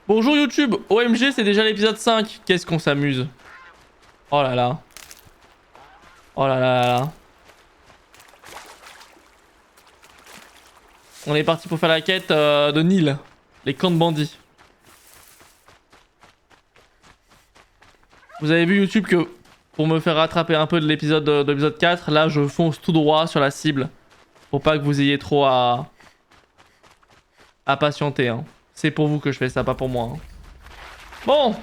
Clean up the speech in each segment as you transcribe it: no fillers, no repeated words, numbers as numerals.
Bonjour YouTube, OMG c'est déjà l'épisode 5. Qu'est-ce qu'on s'amuse. Oh là là. Oh là là là là. On est parti pour faire la quête de Nil. Les camps de bandits. Vous avez vu YouTube que pour me faire rattraper un peu de l'épisode 4, là je fonce tout droit sur la cible. Pour pas que vous ayez trop à patienter. Hein. C'est pour vous que je fais ça, pas pour moi. Hein. Bon.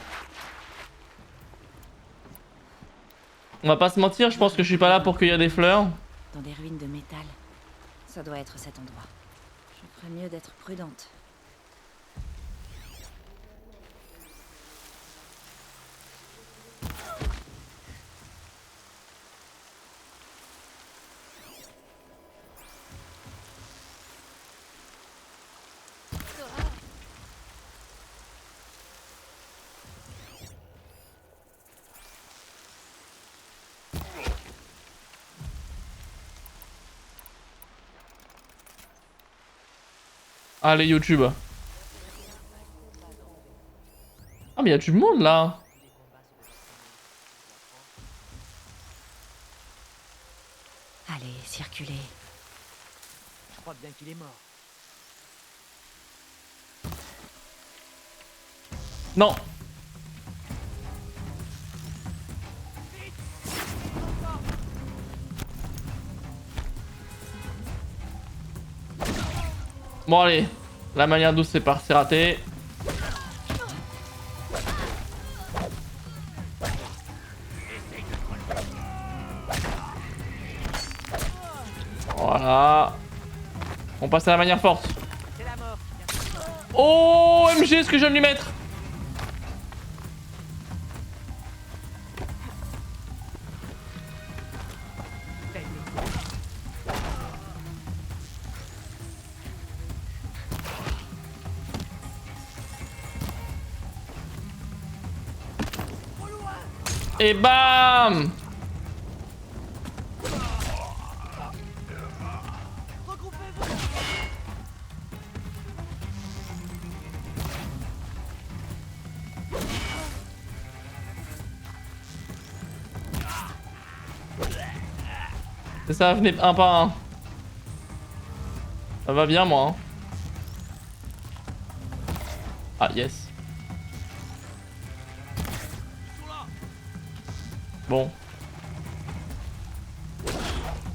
On va pas se mentir, je pense que je suis pas là pour cueillir des fleurs. Dans des ruines de métal. Ça doit être cet endroit. Je ferais mieux d'être prudente. Allez YouTube. Ah mais y a du monde là. Allez, circulez. Je crois bien qu'il est mort. Non. Bon allez, la manière douce c'est raté. Voilà. On passe à la manière forte. C'est la mort. Oh MG ce que je viens de lui mettre. Et bam. C'est ça, venez un par un. Ça va bien moi. Hein. Ah yes. Bon.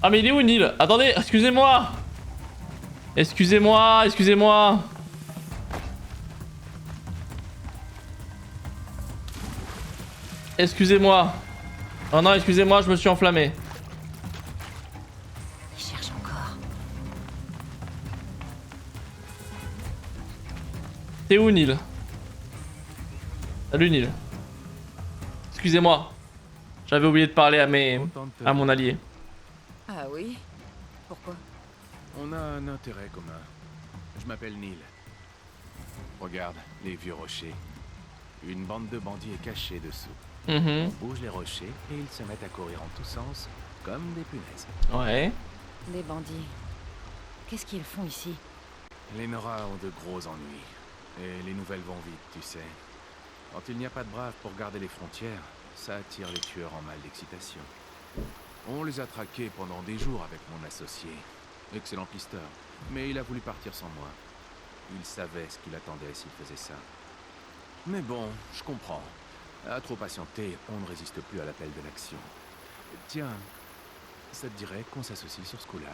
Ah mais il est où Nil? Attendez, excusez-moi. Excusez-moi, excusez-moi. Excusez-moi. Oh non, excusez-moi, je me suis enflammé. Il cherche encore. T'es où Nil? Salut Nil. Excusez-moi. J'avais oublié de parler à mon allié. Ah oui? Pourquoi? On a un intérêt commun. Je m'appelle Neil. Regarde, les vieux rochers. Une bande de bandits est cachée dessous. On bouge les rochers et ils se mettent à courir en tous sens, comme des punaises. Ouais. Des bandits. Qu'est-ce qu'ils font ici? Les Nora ont de gros ennuis. Et les nouvelles vont vite, tu sais. Quand il n'y a pas de braves pour garder les frontières, ça attire les tueurs en mal d'excitation. On les a traqués pendant des jours avec mon associé. Excellent pisteur. Mais il a voulu partir sans moi. Il savait ce qu'il attendait s'il faisait ça. Mais bon, je comprends. À trop patienter, on ne résiste plus à l'appel de l'action. Tiens, ça te dirait qu'on s'associe sur ce coup-là?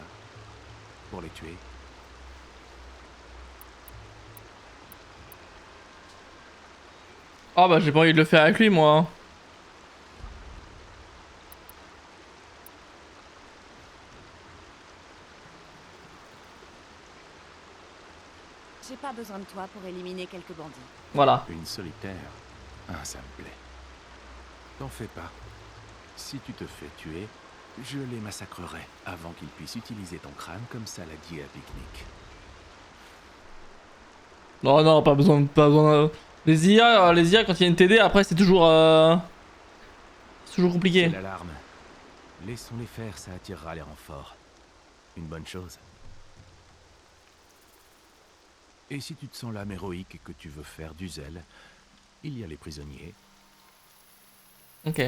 Pour les tuer? Oh bah j'ai pas envie de le faire avec lui moi. Hein. J'ai pas besoin de toi pour éliminer quelques bandits. Voilà. Une solitaire? Ah, ça me plaît. T'en fais pas. Si tu te fais tuer, je les massacrerai avant qu'ils puissent utiliser ton crâne comme saladier à pique-nique. Non non, pas besoin. Les IA quand il y a une TD après c'est toujours compliqué. C'est l'alarme. Laissons-les faire, ça attirera les renforts. Une bonne chose. Et si tu te sens l'âme héroïque et que tu veux faire du zèle, il y a les prisonniers. Ok.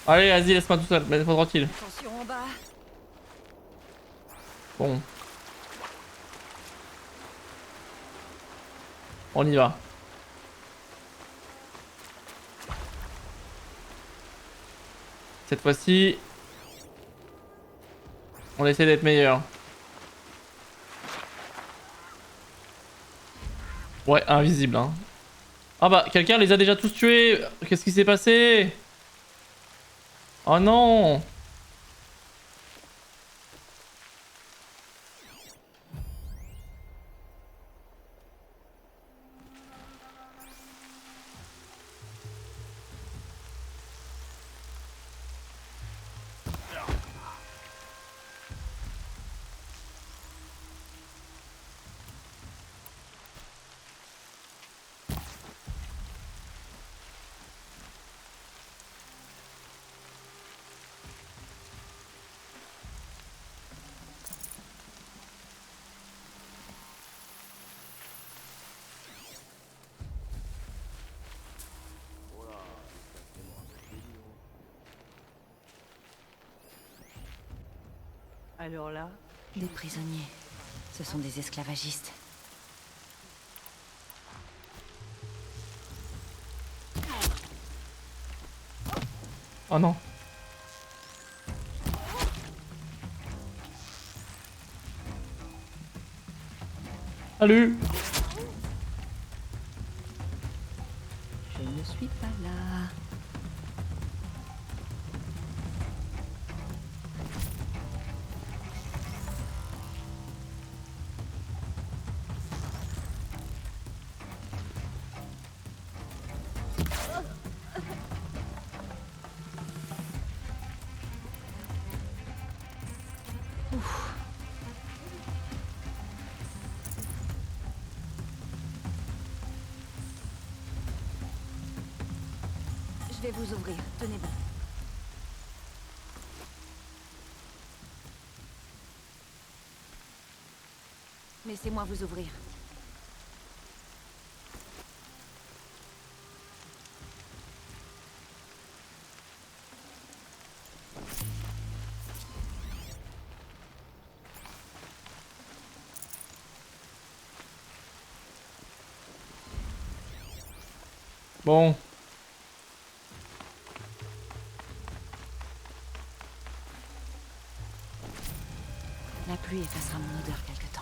Allez, vas-y, laisse-moi tout seul, laisse-moi tranquille. Attention en bas. Bon. On y va. Cette fois-ci, on essaie d'être meilleur. Ouais, invisible, hein. Ah bah, quelqu'un les a déjà tous tués. Qu'est-ce qui s'est passé? Oh non! Alors là, Des prisonniers. Ce sont des esclavagistes. Oh non. Salut! Je ne suis pas là. Je vais vous ouvrir. Tenez bon. Laissez-moi vous ouvrir. Bon. La pluie effacera mon odeur quelque temps.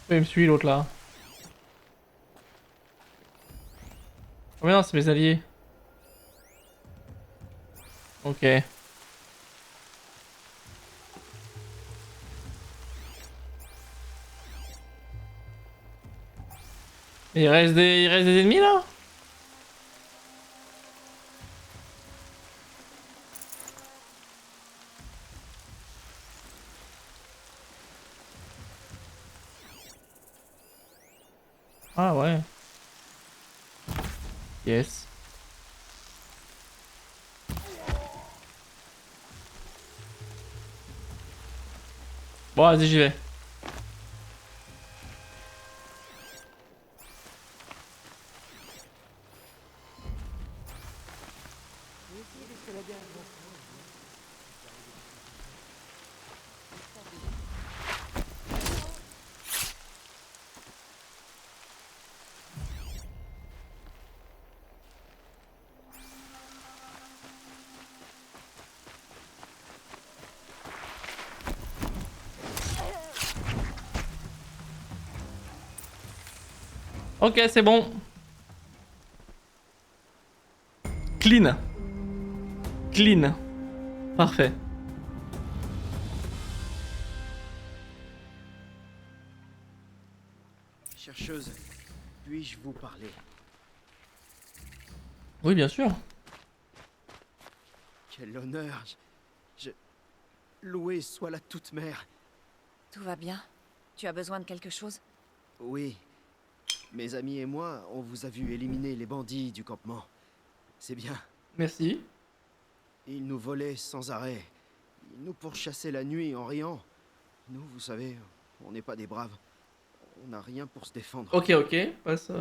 Il me suit l'autre là. Oh mais non, c'est mes alliés. Ok. Il reste des ennemis là? Ah ouais. Yes. Bon, vas-y, j'y vais. Ok, c'est bon. Clean. Clean. Parfait. Chercheuse, puis-je vous parler? Oui, bien sûr. Quel honneur! Loué soit la toute-mère. Tout va bien? Tu as besoin de quelque chose? Oui. Mes amis et moi, on vous a vu éliminer les bandits du campement. C'est bien. Merci. Ils nous volaient sans arrêt. Ils nous pourchassaient la nuit en riant. Nous, vous savez, on n'est pas des braves. On n'a rien pour se défendre. Ok, ok, passe.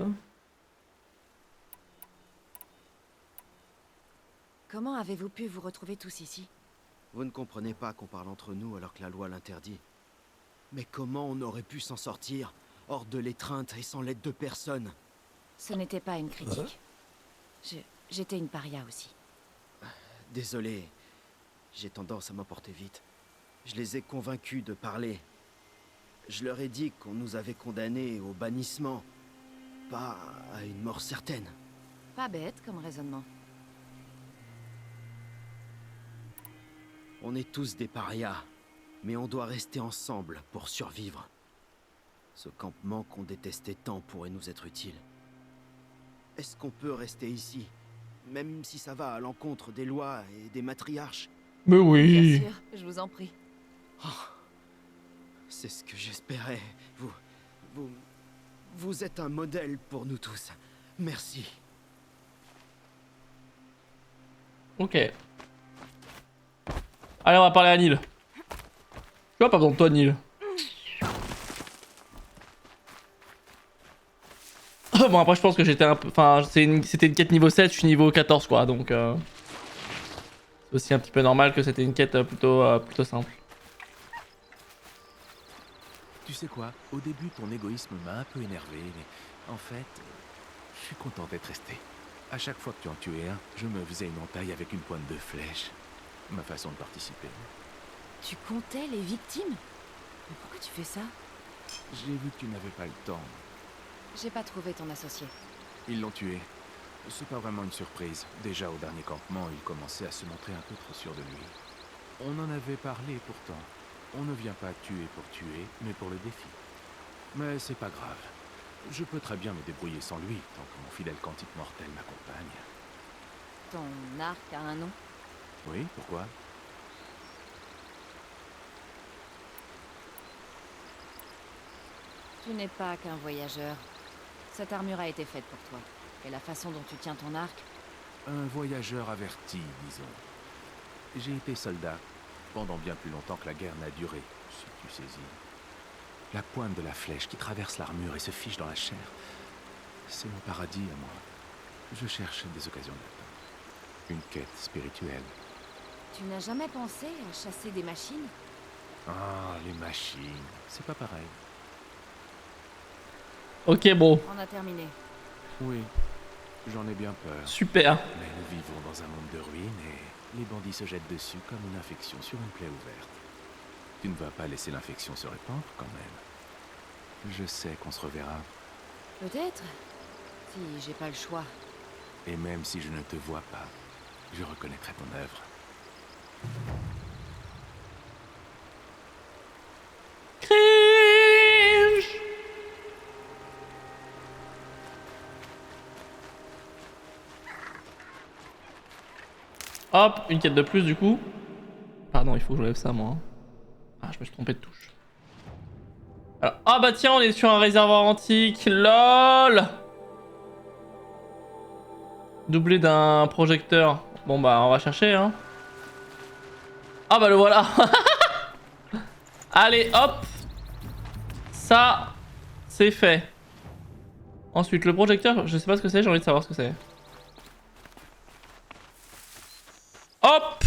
Comment avez-vous pu vous retrouver tous ici? Vous ne comprenez pas qu'on parle entre nous alors que la loi l'interdit. Mais comment on aurait pu s'en sortir, hors de l'étreinte et sans l'aide de personne? Ce n'était pas une critique. J'étais une paria aussi. Désolé, j'ai tendance à m'emporter vite. Je les ai convaincus de parler. Je leur ai dit qu'on nous avait condamnés au bannissement, pas à une mort certaine. Pas bête comme raisonnement. On est tous des parias, mais on doit rester ensemble pour survivre. Ce campement qu'on détestait tant pourrait nous être utile. Est-ce qu'on peut rester ici, même si ça va à l'encontre des lois et des matriarches? Mais oui. Bien sûr, je vous en prie. C'est ce que j'espérais. Vous êtes un modèle pour nous tous. Merci. Ok. Allez, on va parler à Neil. Tu vois, pas besoin de toi, Neil. Bon, après, je pense que j'étais un peu. Enfin, c'était une quête niveau 7, je suis niveau 14, quoi. Donc, c'est aussi un petit peu normal que c'était une quête plutôt simple. Tu sais quoi? Au début, ton égoïsme m'a un peu énervé, mais en fait, je suis content d'être resté. À chaque fois que tu en tuais un, je me faisais une entaille avec une pointe de flèche. Ma façon de participer. Tu comptais les victimes? Mais pourquoi tu fais ça? J'ai vu que tu n'avais pas le temps. J'ai pas trouvé ton associé. Ils l'ont tué. C'est pas vraiment une surprise. Déjà au dernier campement, il commençait à se montrer un peu trop sûr de lui. On en avait parlé pourtant. On ne vient pas tuer pour tuer, mais pour le défi. Mais c'est pas grave. Je peux très bien me débrouiller sans lui, tant que mon fidèle cantique mortel m'accompagne. Ton arc a un nom? Oui, pourquoi? Tu n'es pas qu'un voyageur. Cette armure a été faite pour toi. Et la façon dont tu tiens ton arc, Un voyageur averti, disons. J'ai été soldat pendant bien plus longtemps que la guerre n'a duré, si tu saisis. La pointe de la flèche qui traverse l'armure et se fiche dans la chair, c'est mon paradis à moi. Je cherche des occasions d'atteindre. Une quête spirituelle. tu n'as jamais pensé à chasser des machines? Ah, les machines, c'est pas pareil. Ok, bon. On a terminé. Oui, j'en ai bien peur. Super. Mais nous vivons dans un monde de ruines et les bandits se jettent dessus comme une infection sur une plaie ouverte. Tu ne vas pas laisser l'infection se répandre quand même. Je sais qu'on se reverra. Peut-être. Si j'ai pas le choix. Et même si je ne te vois pas, je reconnaîtrai ton œuvre. Cringe. Hop, une quête de plus du coup. Pardon, il faut que je lève ça moi. Ah, je me suis trompé de touche. Alors, ah bah tiens, on est sur un réservoir antique. LOL. Doublé d'un projecteur. Bon bah on va chercher hein. Ah bah le voilà. Allez hop. Ça c'est fait. Ensuite le projecteur, je sais pas ce que c'est, j'ai envie de savoir ce que c'est. Hop.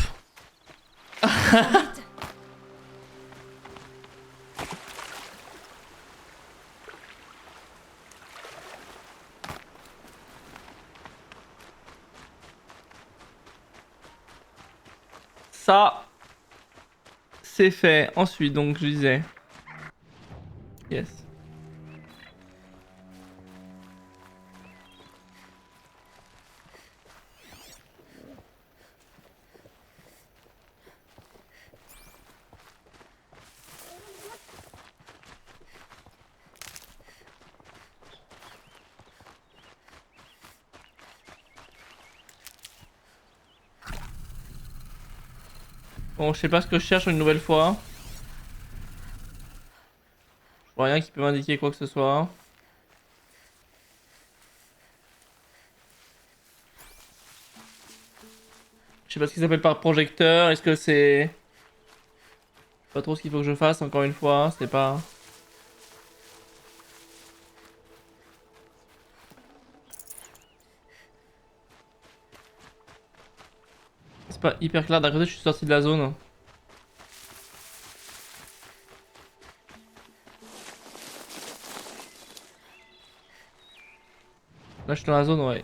Ça, c'est fait. Ensuite, donc, je disais. Yes. Bon, je sais pas ce que je cherche une nouvelle fois. Je vois rien qui peut m'indiquer quoi que ce soit. Je sais pas ce qui s'appelle par projecteur. Est-ce que c'est... Pas trop ce qu'il faut que je fasse, encore une fois. C'est pas... C'est pas hyper clair. D'un côté, je suis sorti de la zone. Là, je suis dans la zone, ouais.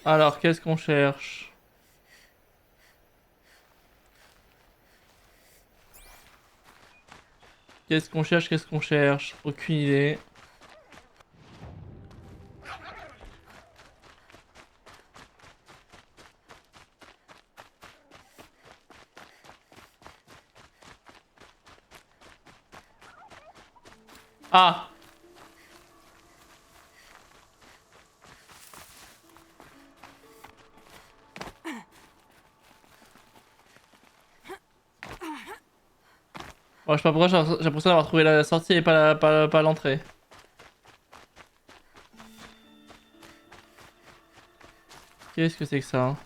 Alors, qu'est-ce qu'on cherche? Qu'est-ce qu'on cherche? Qu'est-ce qu'on cherche? Aucune idée. Ah! Bon, je sais pas pourquoi j'ai l'impression d'avoir trouvé la sortie et pas l'entrée. Qu'est-ce que c'est que ça? Hein?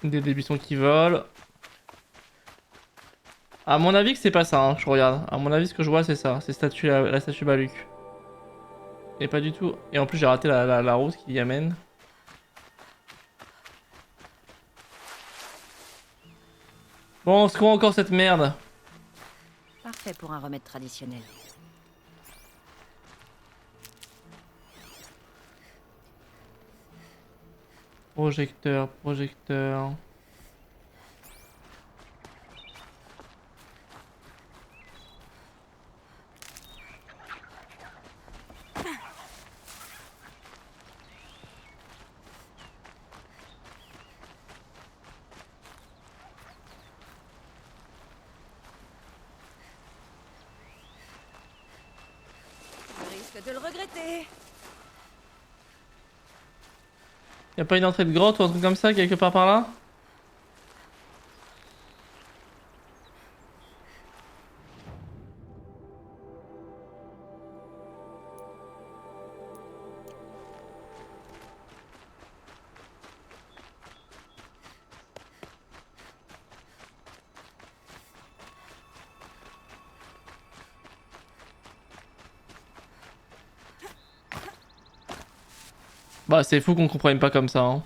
Des buissons qui volent. À mon avis que c'est pas ça, hein, je regarde. À mon avis ce que je vois c'est ça, c'est la statue Baluc. Et pas du tout. Et en plus j'ai raté la route qui y amène. Bon, on se croit encore cette merde. Parfait pour un remède traditionnel. Projecteur, projecteur. Je risque de le regretter. Y'a pas une entrée de grotte ou un truc comme ça quelque part par là? Bah c'est fou qu'on comprenne pas comme ça. Hein.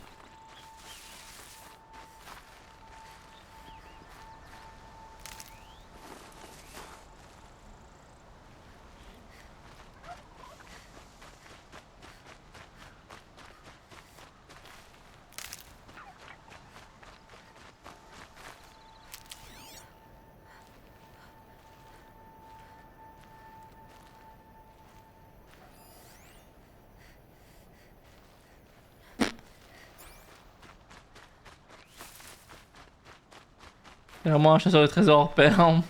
C'est vraiment un chasseur de trésors hors pair. Hein.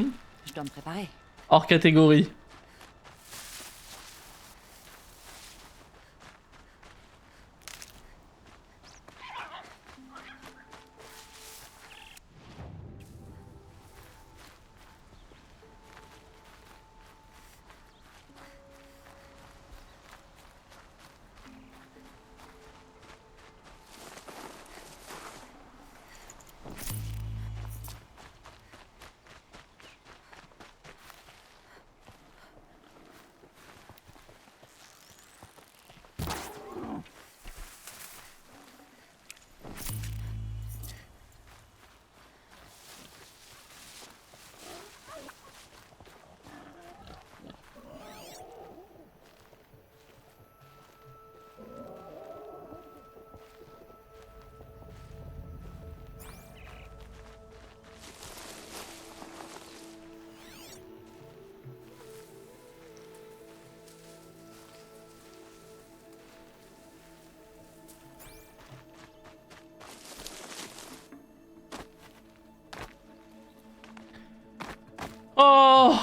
Je dois me préparer. Hors catégorie. Oh!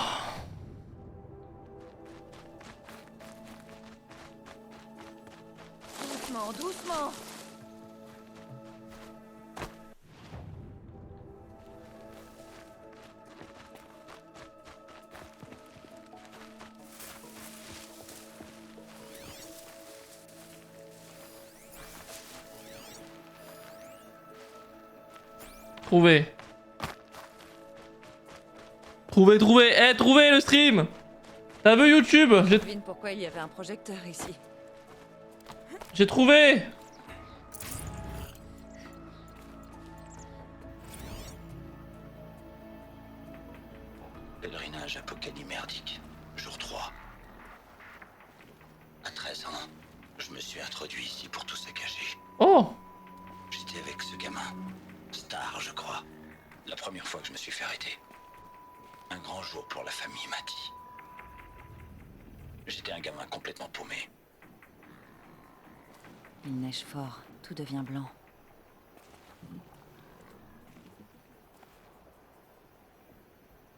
Doucement, doucement. Trouvé. Trouvé. Eh, trouvé le stream! T'as vu YouTube? Devine pourquoi il y avait un projecteur ici. J'ai trouvé! Pèlerinage apocalymerdique, jour 3. À 13 ans, je me suis introduit ici pour tout saccager. Oh! J'étais avec ce gamin, Star, je crois. La première fois que je me suis fait arrêter. Un grand jour pour la famille Mati. J'étais un gamin complètement paumé. Il neige fort, tout devient blanc.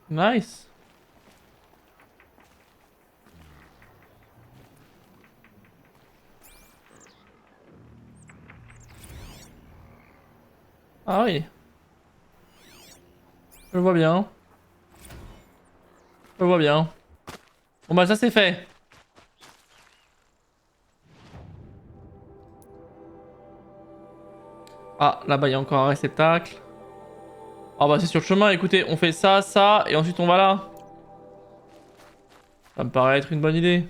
Nice. Ah oui. Je vois bien. Je vois bien. Bon bah ça c'est fait. Ah, là-bas il y a encore un réceptacle. Ah bah c'est sur le chemin, écoutez, on fait ça, ça, et ensuite on va là. Ça me paraît être une bonne idée.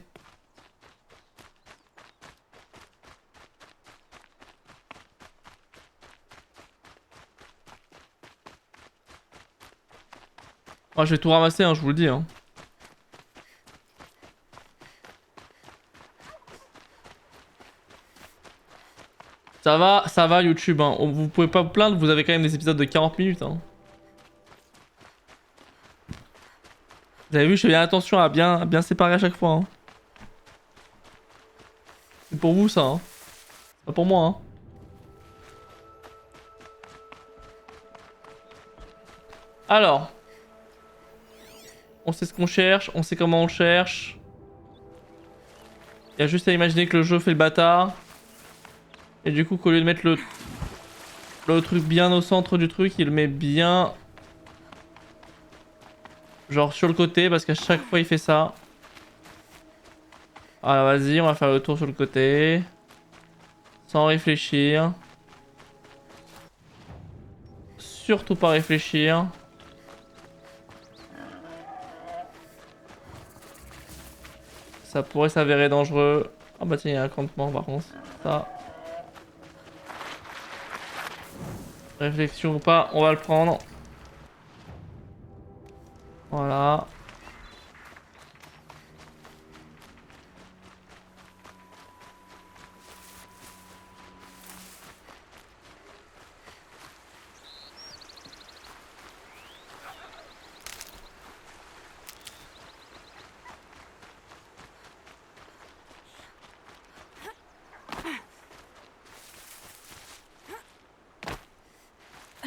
Moi je vais tout ramasser, hein, je vous le dis. Hein. Ça va YouTube, hein. Vous pouvez pas vous plaindre, vous avez quand même des épisodes de 40 minutes. Hein. Vous avez vu, je fais bien attention à bien séparer à chaque fois. Hein. C'est pour vous ça, hein. C'est pas pour moi. Hein. Alors. On sait ce qu'on cherche, on sait comment on le cherche. Il y a juste à imaginer que le jeu fait le bâtard. Et du coup qu'au lieu de mettre le truc bien au centre du truc, il le met bien... genre sur le côté, parce qu'à chaque fois il fait ça. Alors vas-y, on va faire le tour sur le côté. Sans réfléchir. Surtout pas réfléchir. Ça pourrait s'avérer dangereux. Ah bah tiens, il y a un campement par contre. Ça. Réflexion ou pas, on va le prendre. Voilà.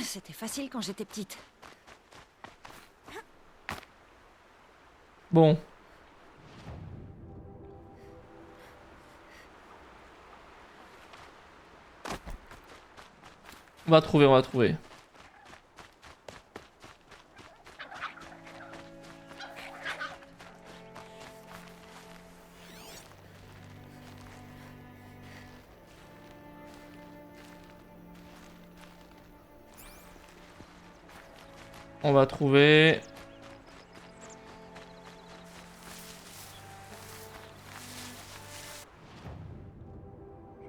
C'était facile quand j'étais petite. Bon. On va trouver, on va trouver. On va trouver.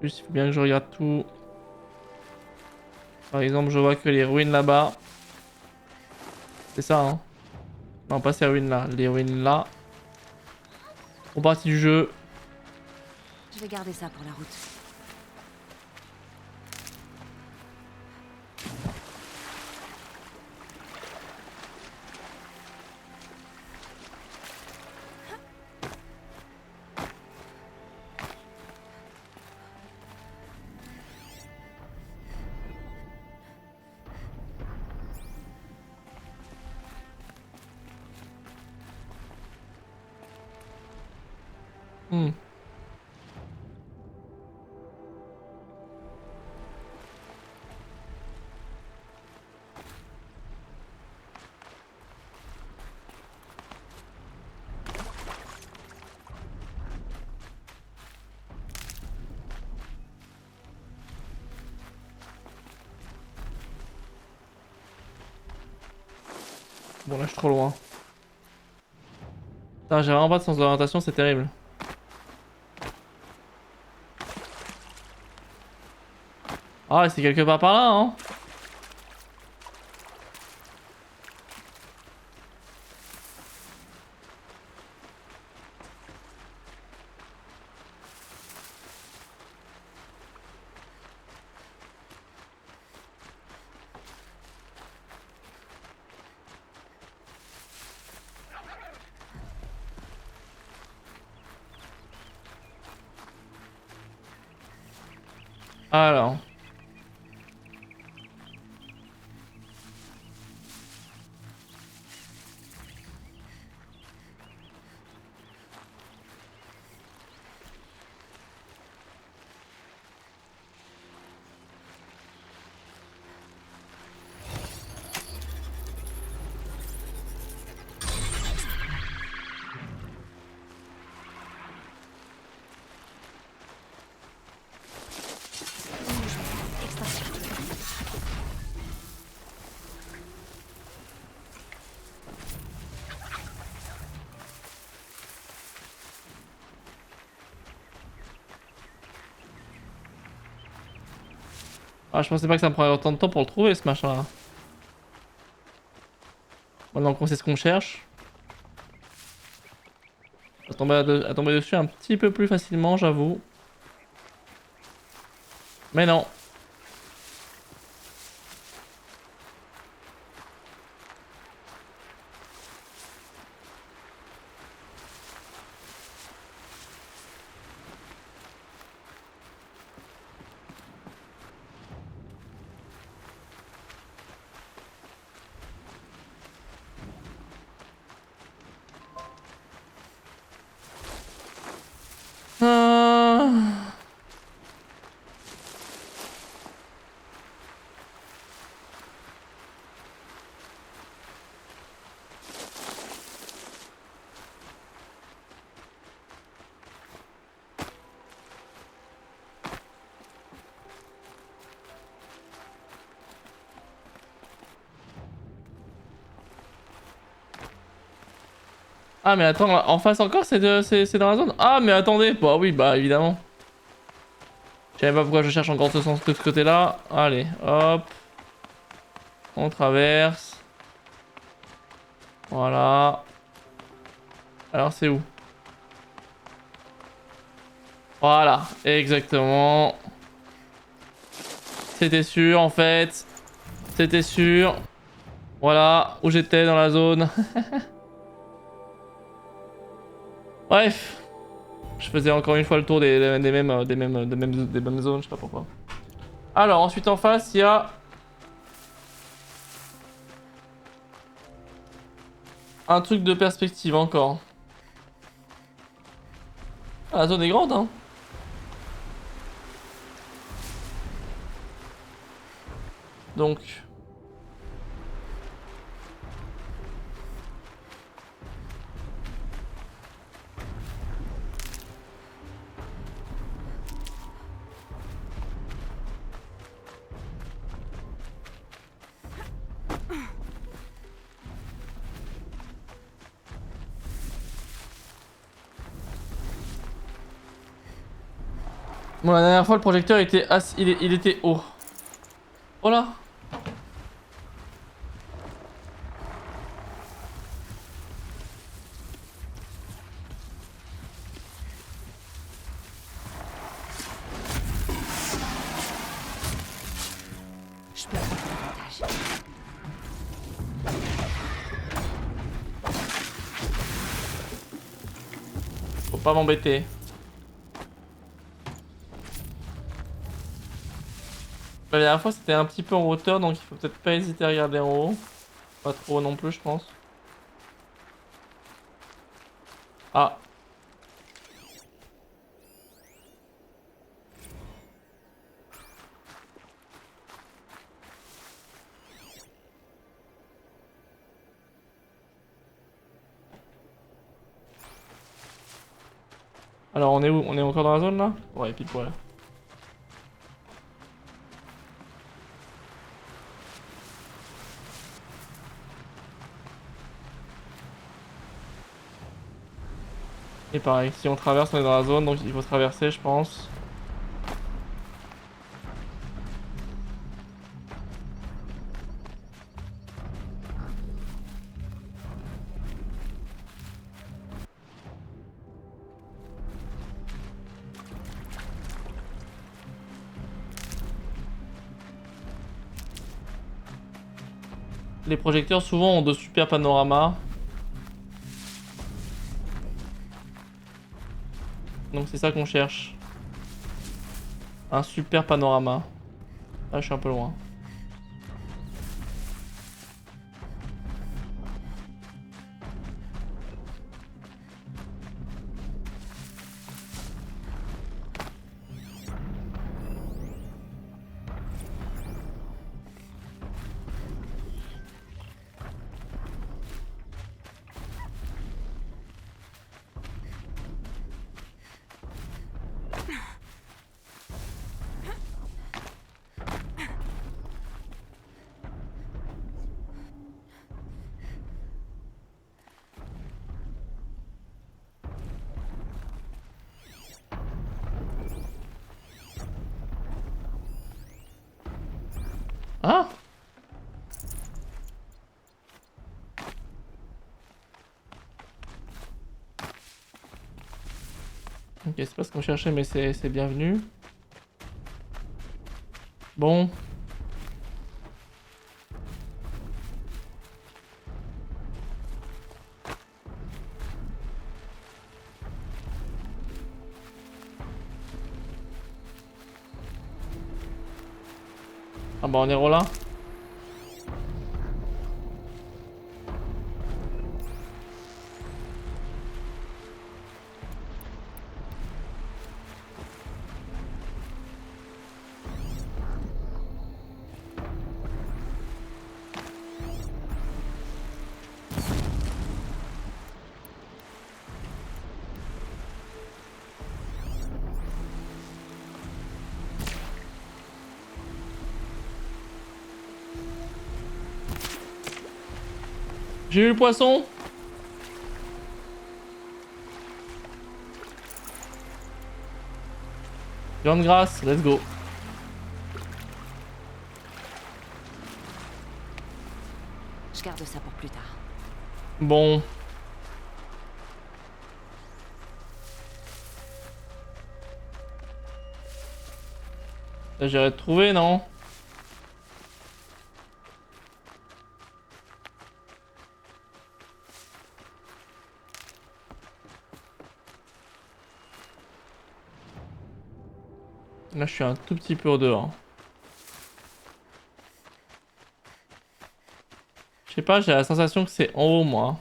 Juste, il faut bien que je regarde tout. Par exemple, je vois que les ruines là-bas. C'est ça, hein. Non, pas ces ruines là. Les ruines là. Font partie du jeu. Je vais garder ça pour la route. Hmm. Bon là je suis trop loin. Putain, j'ai vraiment pas de sens d'orientation, c'est terrible. Ah, c'est quelque part par là, hein. Alors. Ah, je pensais pas que ça me prendrait autant de temps pour le trouver ce machin là. Maintenant qu'on sait ce qu'on cherche. À tomber dessus un petit peu plus facilement, j'avoue. Mais non. Ah. Ah mais attends, en face encore c'est dans la zone? Ah mais attendez, bah oui, bah évidemment. Je savais pas pourquoi je cherche encore ce sens de ce côté là. Allez, hop. On traverse. Voilà. Alors c'est où? Voilà, exactement. C'était sûr en fait. C'était sûr. Voilà, où j'étais dans la zone. Bref. Je faisais encore une fois le tour des mêmes zones, je sais pas pourquoi. Alors, ensuite en face, il y a... un truc de perspective encore. Ah, la zone est grande, hein. Donc... Bon, la dernière fois, le projecteur était il était haut. Oh là. Je peux prendre l'avantage. Faut pas m'embêter. La dernière fois, c'était un petit peu en hauteur, donc il faut peut-être pas hésiter à regarder en haut. Pas trop non plus, je pense. Ah. Alors on est où? On est encore dans la zone là? Ouais, pile poil. Et pareil, si on traverse, on est dans la zone, donc il faut traverser, je pense. Les projecteurs souvent ont de super panoramas. Donc c'est ça qu'on cherche. Un super panorama. Ah, je suis un peu loin. Ah! Ok, c'est pas ce qu'on cherchait, mais c'est bienvenu. Bon. Ah bah on est là. J'ai eu le poisson. Viande grasse, let's go. Je garde ça pour plus tard. Bon. Là j'ai retrouvé, non? Là je suis un tout petit peu au dehors. Je sais pas, j'ai la sensation que c'est en haut moi.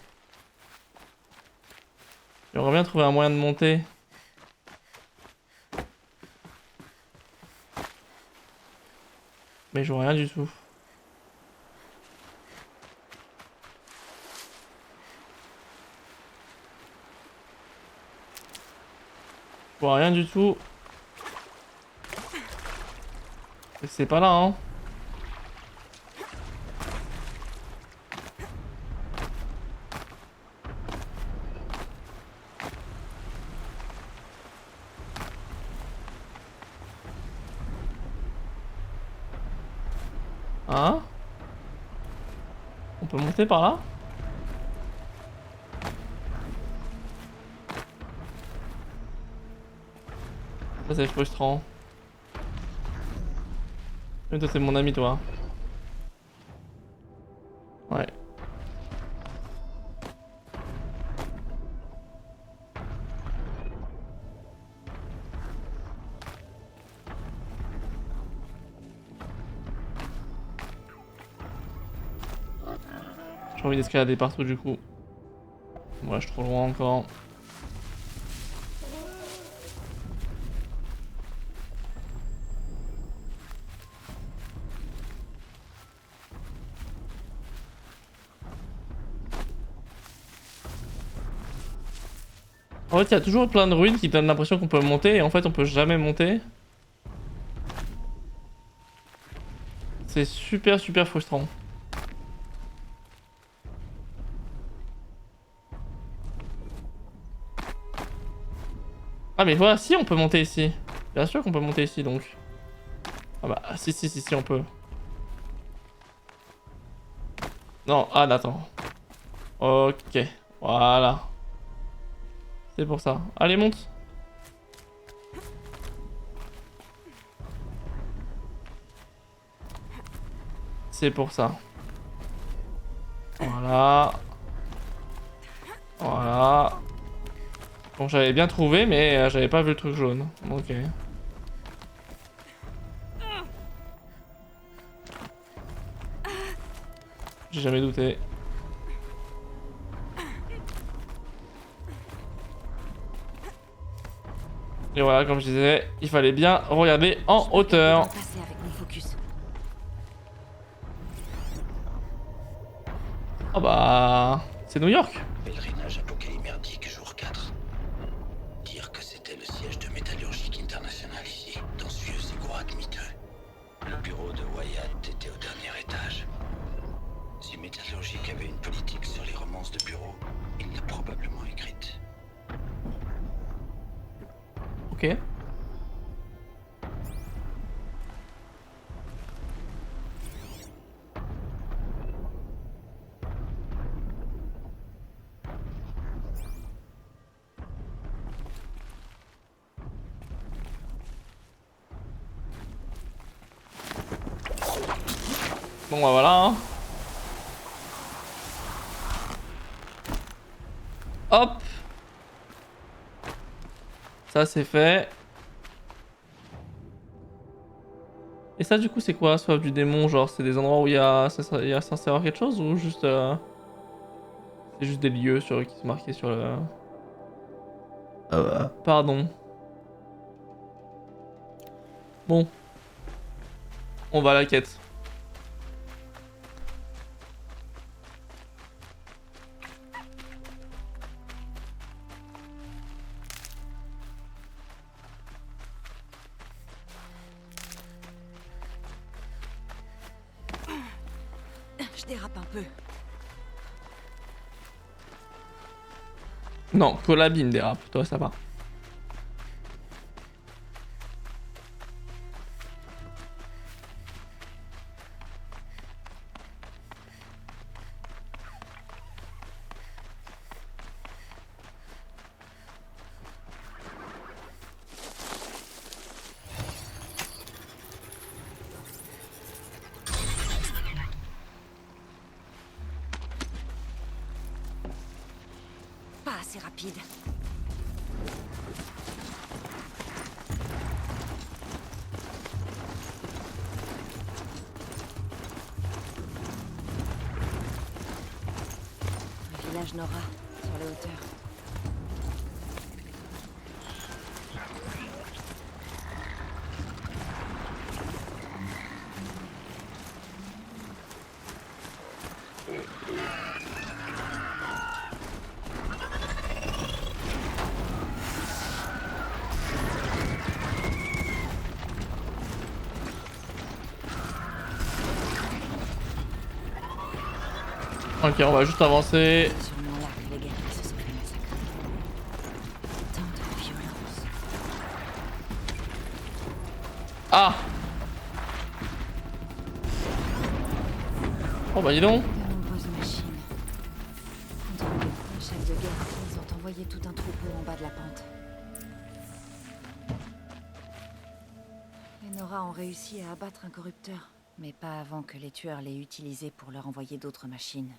J'aimerais bien trouver un moyen de monter. Mais je vois rien du tout. Je vois rien du tout. C'est pas là, hein. Hein? On peut monter par là? Ça c'est frustrant. Mais toi c'est mon ami toi. Ouais. J'ai envie d'escalader partout du coup. Ouais, je suis trop loin encore. En fait, il y a toujours plein de ruines qui donnent l'impression qu'on peut monter et en fait, on peut jamais monter. C'est super super frustrant. Ah mais voilà, si on peut monter ici. Bien sûr qu'on peut monter ici donc. Ah bah si on peut. Non, ah attends. Ok, voilà. C'est pour ça. Allez monte. C'est pour ça. Voilà. Voilà. Bon, j'avais bien trouvé, mais j'avais pas vu le truc jaune. Ok. J'ai jamais douté. Et voilà, comme je disais, il fallait bien regarder en hauteur. Passer avec mon focus. Oh bah... C'est New York. Pèlerinage apocalymerdique jour 4. Dire que c'était le siège de Métallurgique International ici, dans ce vieux ziggurat miteux. Le bureau de Wyatt était au dernier étage. Si Métallurgique avait une politique sur les romances de bureau, il l'a probablement écrite. Ok. Bon bah voilà. Hein. Hop. Ça c'est fait. Et ça du coup c'est quoi, soit du démon, genre c'est des endroits où il y a censé avoir quelque chose ou juste c'est juste des lieux sur qui sont marqués sur le. Pardon. Bon. On va à la quête. Je dérape un peu. Non, Collabine dérape, toi ça va. Pas assez rapide. Le village Nora, sur les hauteurs. Ok, on va juste avancer. Sûrement là que les guerriers se sont fait massacrer. Tant de violence. Ah. Oh bah dis donc. De nombreuses machines. Contrôlés. Les chefs de guerre, ils ont envoyé tout un troupeau en bas de la pente. Les Nora ont réussi à abattre un corrupteur, mais pas avant que les tueurs l'aient utilisé pour leur envoyer d'autres machines.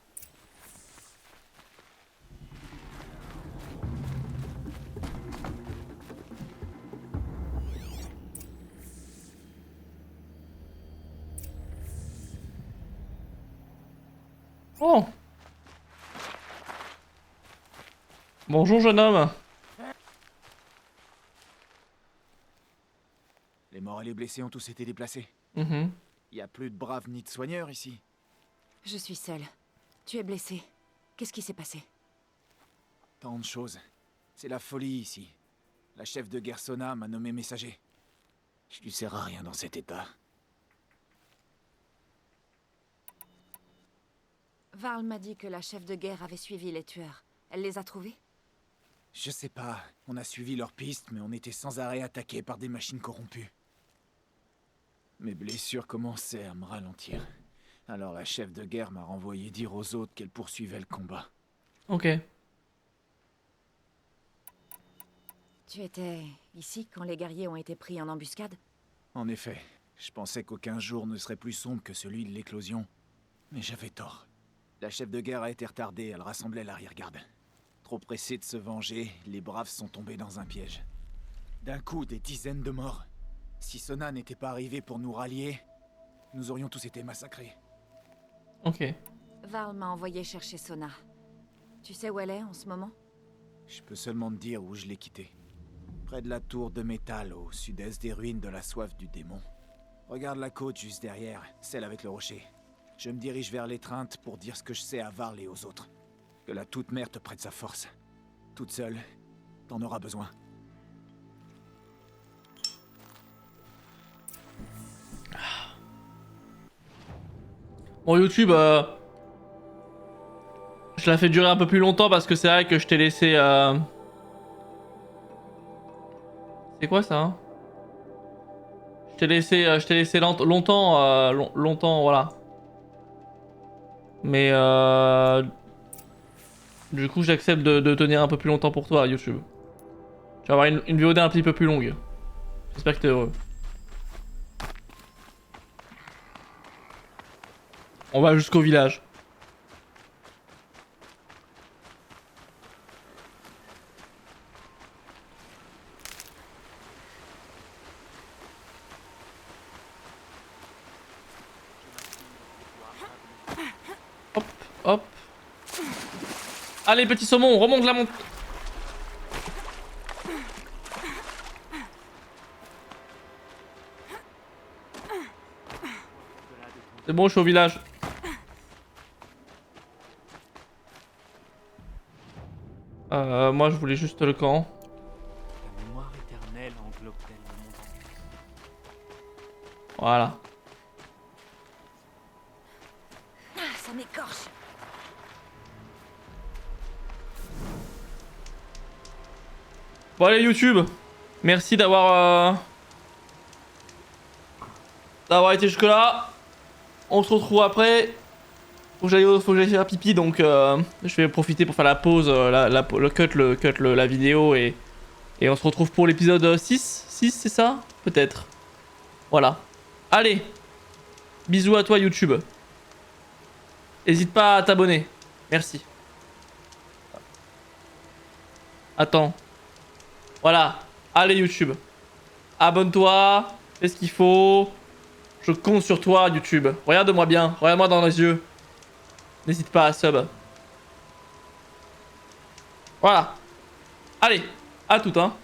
Oh. Bonjour jeune homme. Les morts et les blessés ont tous été déplacés. Mhm. Y a plus de braves ni de soigneurs ici. Je suis seule. Tu es blessé. Qu'est-ce qui s'est passé? Tant de choses. C'est la folie ici. La chef de guerre Sona m'a nommé messager. Je lui sers à rien dans cet état. Varl m'a dit que la chef de guerre avait suivi les tueurs. Elle les a trouvés? Je sais pas, on a suivi leurs pistes, mais on était sans arrêt attaqués par des machines corrompues. Mes blessures commençaient à me ralentir. Alors la chef de guerre m'a renvoyé dire aux autres qu'elle poursuivait le combat. Ok. Tu étais ici quand les guerriers ont été pris en embuscade? En effet, je pensais qu'aucun jour ne serait plus sombre que celui de l'éclosion. Mais j'avais tort. La chef de guerre a été retardée, elle rassemblait l'arrière-garde. Trop pressée de se venger, les braves sont tombés dans un piège. D'un coup, des dizaines de morts. Si Sona n'était pas arrivé pour nous rallier, nous aurions tous été massacrés. Ok. Varl m'a envoyé chercher Sona. Tu sais où elle est en ce moment? Je peux seulement te dire où je l'ai quittée. Près de la tour de métal, au sud-est des ruines de la soif du démon. Regarde la côte juste derrière, celle avec le rocher. Je me dirige vers l'étreinte pour dire ce que je sais à Varl et aux autres. Que la toute-mère te prête sa force. Toute seule, t'en auras besoin. Bon, YouTube, je la fais durer un peu plus longtemps parce que c'est vrai que je t'ai laissé... C'est quoi ça hein? Je t'ai laissé longtemps, longtemps, voilà. Mais du coup, j'accepte de tenir un peu plus longtemps pour toi, YouTube. Tu vas avoir une VOD un petit peu plus longue. J'espère que t'es heureux. On va jusqu'au village. Hop, hop. Allez, petit saumon, on remonte la montagne. C'est bon, je suis au village. Moi je voulais juste le camp. La mémoire éternelle englobe-t-elle le monde entier? Voilà. Ah, ça m'écorche. Bon allez YouTube, merci d'avoir été jusque là. On se retrouve après. Faut que j'aille faire pipi donc je vais profiter pour faire la pause, la vidéo et on se retrouve pour l'épisode 6. 6 c'est ça? Peut-être. Voilà. Allez. Bisous à toi YouTube. N'hésite pas à t'abonner. Merci. Attends. Voilà. Allez YouTube. Abonne-toi. Fais ce qu'il faut. Je compte sur toi YouTube. Regarde-moi bien. Regarde-moi dans les yeux. N'hésite pas à sub. Voilà. Allez. À tout hein.